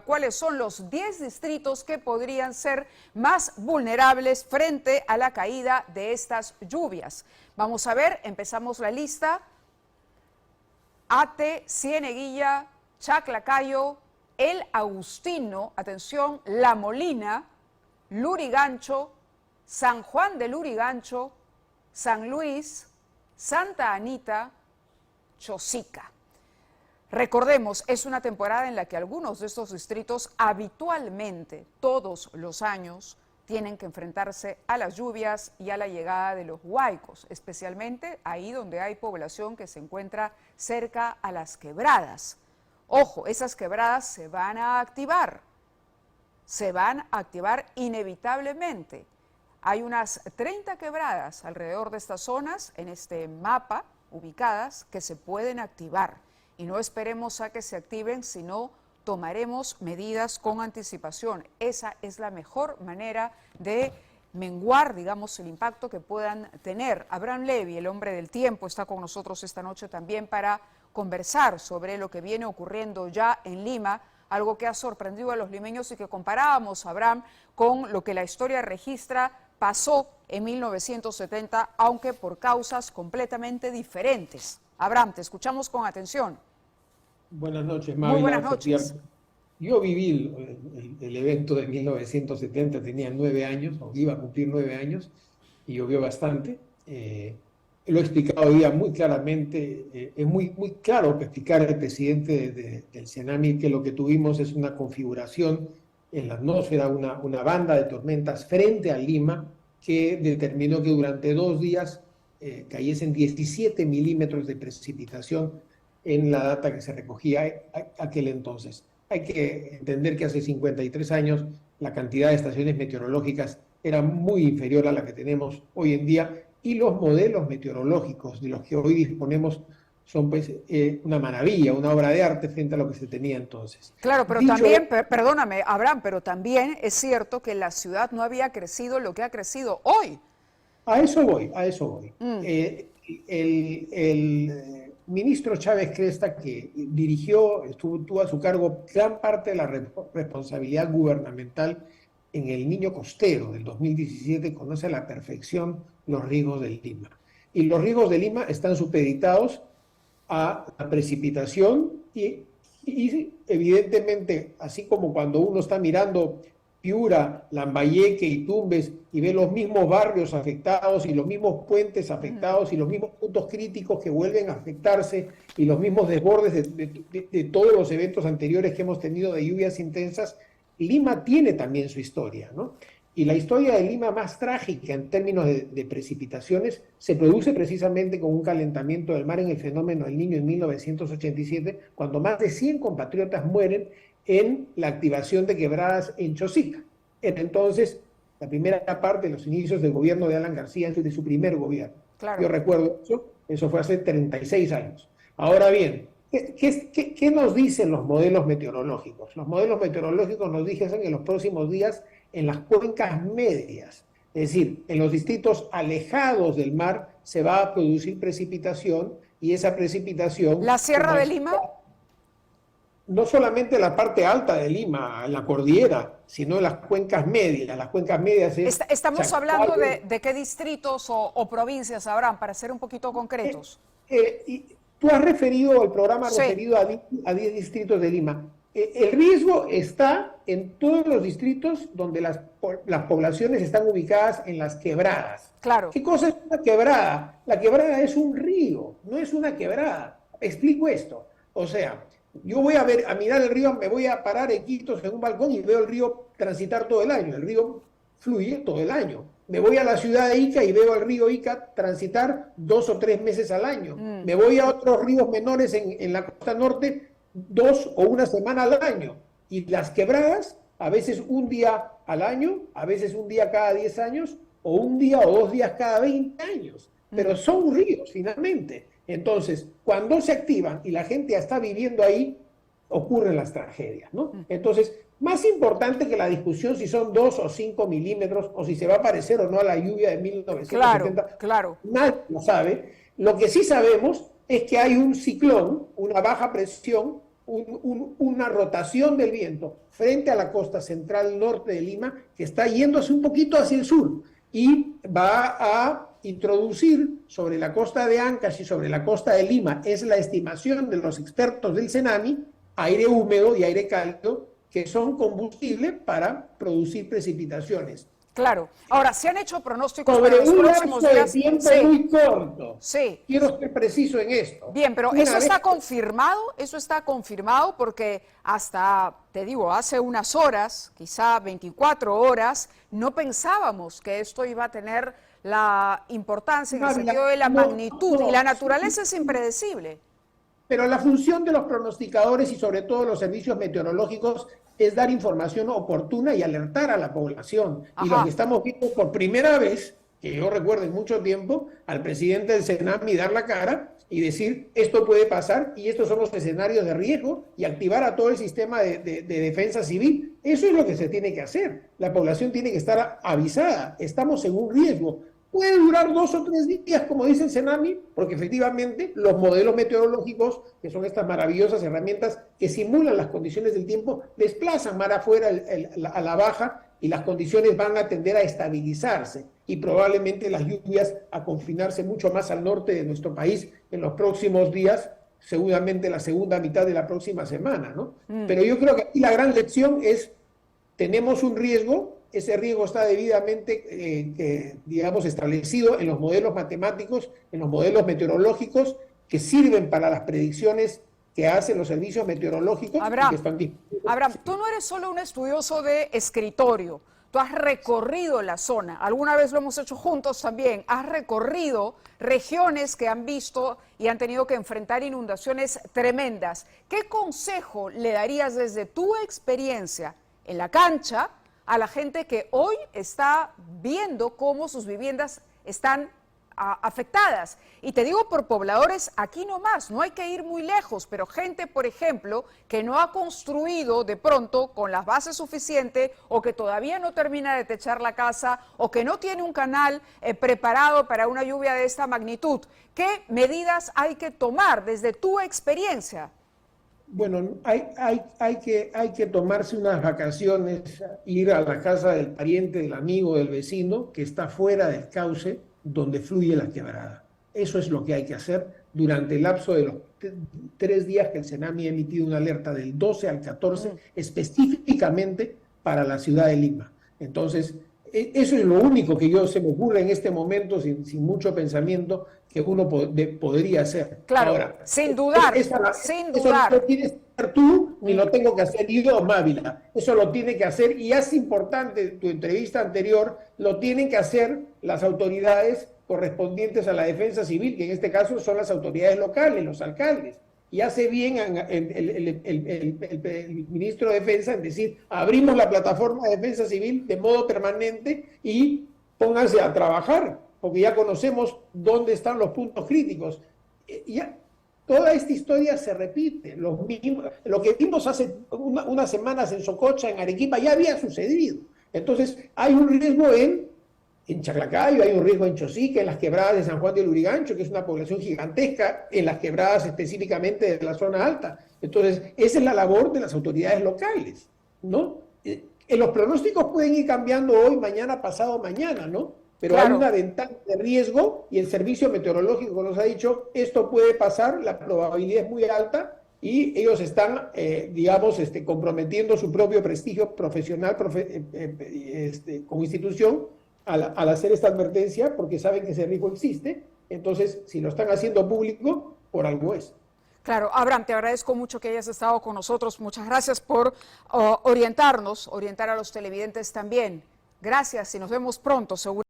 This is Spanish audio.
¿Cuáles son los 10 distritos que podrían ser más vulnerables frente a la caída de estas lluvias? Vamos a ver, empezamos la lista. Ate, Cieneguilla, Chaclacayo, El Agustino, atención, La Molina, Lurigancho, San Juan de Lurigancho, San Luis, Santa Anita, Chosica. Recordemos, es una temporada en la que algunos de estos distritos habitualmente, todos los años, tienen que enfrentarse a las lluvias y a la llegada de los huaicos, especialmente ahí donde hay población que se encuentra cerca a las quebradas. Ojo, esas quebradas se van a activar inevitablemente. Hay unas 30 quebradas alrededor de estas zonas, en este mapa, ubicadas, que se pueden activar. Y no esperemos a que se activen, sino tomaremos medidas con anticipación. Esa es la mejor manera de menguar, digamos, el impacto que puedan tener. Abraham Levy, el hombre del tiempo, está con nosotros esta noche también para conversar sobre lo que viene ocurriendo ya en Lima, algo que ha sorprendido a los limeños y que comparábamos, Abraham, con lo que la historia registra pasó en 1970, aunque por causas completamente diferentes. Abraham, te escuchamos con atención. Buenas noches, Mávila. Muy buenas noches. Yo viví el evento de 1970, tenía 9 años, o iba a cumplir 9 años, y llovió bastante. Lo he explicado hoy día muy claramente, es muy claro que explicar al presidente del CENAMI que lo que tuvimos es una configuración en la atmósfera, una banda de tormentas frente a Lima, que determinó que durante 2 días cayesen 17 milímetros de precipitación en la data que se recogía aquel entonces. Hay que entender que hace 53 años la cantidad de estaciones meteorológicas era muy inferior a la que tenemos hoy en día, y los modelos meteorológicos de los que hoy disponemos son pues una maravilla, una obra de arte frente a lo que se tenía entonces. Claro, pero también, perdóname, Abraham, pero también es cierto que la ciudad no había crecido lo que ha crecido hoy. A eso voy. El ministro Chávez Cresta, que tuvo a su cargo gran parte de la responsabilidad gubernamental en el Niño Costero del 2017, conoce a la perfección los riesgos de Lima. Y los riesgos de Lima están supeditados a la precipitación y evidentemente, así como cuando uno está mirando Piura, Lambayeque y Tumbes y ve los mismos barrios afectados y los mismos puentes afectados y los mismos puntos críticos que vuelven a afectarse y los mismos desbordes de todos los eventos anteriores que hemos tenido de lluvias intensas, Lima tiene también su historia, ¿no? Y la historia de Lima más trágica en términos de precipitaciones se produce precisamente con un calentamiento del mar en el fenómeno del Niño en 1987, cuando más de 100 compatriotas mueren en la activación de quebradas en Chosica. Entonces, la primera parte de los inicios del gobierno de Alan García, de su primer gobierno. Claro. Yo recuerdo eso fue hace 36 años. Ahora bien, ¿qué nos dicen los modelos meteorológicos? Los modelos meteorológicos nos dicen que en los próximos días, en las cuencas medias, es decir, en los distritos alejados del mar, se va a producir precipitación, y esa precipitación... ¿La Sierra de Lima? No solamente la parte alta de Lima, en la cordillera, sino en las cuencas medias. Las cuencas medias es... Estamos hablando de qué distritos o provincias, Abraham, para ser un poquito concretos. Tú has referido, el programa sí, referido a 10 distritos de Lima. El riesgo está en todos los distritos donde las poblaciones están ubicadas en las quebradas. Claro. ¿Qué cosa es una quebrada? La quebrada es un río, no es una quebrada. Explico esto. O sea, yo voy a mirar el río, me voy a parar en Quito en un balcón y veo el río transitar todo el año. El río fluye todo el año. Me voy a la ciudad de Ica y veo el río Ica transitar 2 o 3 meses al año. Me voy a otros ríos menores en la costa norte 2 o 1 semana al año. Y las quebradas, a veces un día al año, a veces un día cada 10 años, o un día o 2 días cada 20 años. Pero son ríos, finalmente. Entonces, cuando se activan y la gente ya está viviendo ahí, ocurren las tragedias, ¿no? Entonces, más importante que la discusión si son 2 o 5 milímetros o si se va a parecer o no a la lluvia de 1970, claro. Nadie lo sabe. Lo que sí sabemos es que hay un ciclón, una baja presión una rotación del viento frente a la costa central norte de Lima que está yéndose un poquito hacia el sur y va a introducir sobre la costa de Ancash y sobre la costa de Lima, es la estimación de los expertos del CENAMI, aire húmedo y aire cálido que son combustible para producir precipitaciones. Claro. Ahora, ¿se han hecho pronósticos Sobre para los un próximos lapso de días? tiempo Sí. muy corto. Sí. Quiero ser preciso en esto. Bien, pero Una eso vez- está confirmado, porque hasta, te digo, hace unas horas, quizá 24 horas, no pensábamos que esto iba a tener la importancia en el Gaby, sentido de la no, magnitud, no, y la naturaleza es impredecible. Pero la función de los pronosticadores y sobre todo los servicios meteorológicos es dar información oportuna y alertar a la población. Y lo Ajá. que estamos viendo por primera vez, que yo recuerdo en mucho tiempo, al presidente del CENAMI dar la cara y decir esto puede pasar y estos son los escenarios de riesgo y activar a todo el sistema de defensa civil. Eso es lo que se tiene que hacer. La población tiene que estar avisada. Estamos en un riesgo. Puede durar 2 o 3 días, como dice el CENAMI, porque efectivamente los modelos meteorológicos, que son estas maravillosas herramientas que simulan las condiciones del tiempo, desplazan mar afuera a la baja y las condiciones van a tender a estabilizarse y probablemente las lluvias a confinarse mucho más al norte de nuestro país en los próximos días, seguramente la segunda mitad de la próxima semana, ¿no? Pero yo creo que aquí la gran lección es, tenemos un riesgo. Ese riesgo está debidamente, digamos, establecido en los modelos matemáticos, en los modelos meteorológicos que sirven para las predicciones que hacen los servicios meteorológicos. Abraham, Y que están Abraham, tú no eres solo un estudioso de escritorio, tú has recorrido la zona, alguna vez lo hemos hecho juntos también, has recorrido regiones que han visto y han tenido que enfrentar inundaciones tremendas. ¿Qué consejo le darías desde tu experiencia en la cancha a la gente que hoy está viendo cómo sus viviendas están afectadas? Y te digo por pobladores aquí nomás, no hay que ir muy lejos, pero gente, por ejemplo, que no ha construido de pronto con las bases suficientes o que todavía no termina de techar la casa o que no tiene un canal preparado para una lluvia de esta magnitud. ¿Qué medidas hay que tomar desde tu experiencia? Bueno, hay que tomarse unas vacaciones, ir a la casa del pariente, del amigo, del vecino, que está fuera del cauce donde fluye la quebrada. Eso es lo que hay que hacer durante el lapso de los 3 días que el CENAMI ha emitido una alerta del 12 al 14, específicamente para la ciudad de Lima. Entonces, eso es lo único que se me ocurre en este momento, sin mucho pensamiento, que uno podría hacer. Claro, ahora, sin dudar, sin dudar. Eso no lo tienes que hacer tú, ni lo tengo que hacer yo, Mávila. Eso lo tiene que hacer, y es importante, tu entrevista anterior, lo tienen que hacer las autoridades correspondientes a la defensa civil, que en este caso son las autoridades locales, los alcaldes. Y hace bien el ministro de Defensa en decir, abrimos la plataforma de defensa civil de modo permanente y pónganse a trabajar, porque ya conocemos dónde están los puntos críticos. Ya, toda esta historia se repite. Lo que vimos hace unas semanas en Sococha, en Arequipa, ya había sucedido. Entonces, hay un riesgo en Chaclacayo, hay un riesgo en Chosica, en las quebradas de San Juan de Lurigancho, que es una población gigantesca, en las quebradas específicamente de la zona alta. Entonces, esa es la labor de las autoridades locales, ¿no? Los pronósticos pueden ir cambiando hoy, mañana, pasado mañana, ¿no? Pero claro, hay una ventana de riesgo y el servicio meteorológico nos ha dicho, esto puede pasar, la probabilidad es muy alta y ellos están, digamos, comprometiendo su propio prestigio profesional como institución al hacer esta advertencia, porque saben que ese riesgo existe. Entonces, si lo están haciendo público, por algo es. Claro, Abraham, te agradezco mucho que hayas estado con nosotros. Muchas gracias por orientar a los televidentes también. Gracias y nos vemos pronto, seguro.